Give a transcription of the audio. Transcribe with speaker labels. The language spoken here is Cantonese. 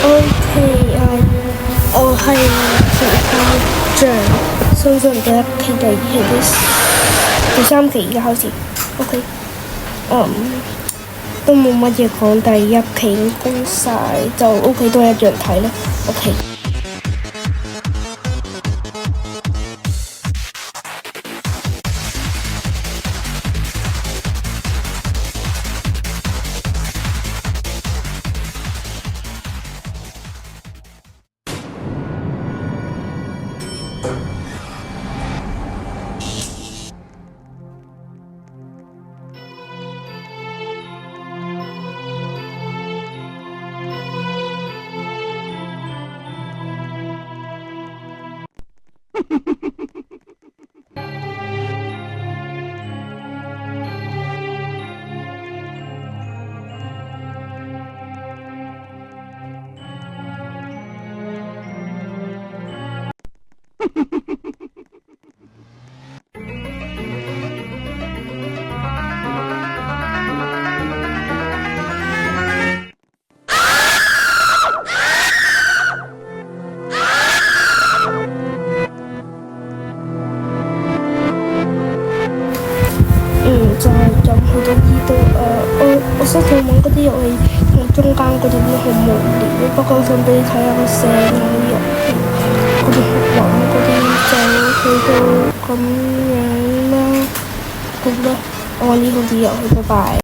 Speaker 1: OK 啊，我係條校長，相信第一期、第二期、第三期而家開始。OK，都冇乜嘢講，第一期已經講晒，就 OK 都係一樣睇啦。OK。就係咁去到呢度我想同玩嗰啲遊戲同中間嗰啲好無聊，不過我想俾你睇下個聲嗰啲遊戲，嗰啲好玩嗰啲就去到咁樣啦。好啦，我玩呢套啲遊戲，拜拜。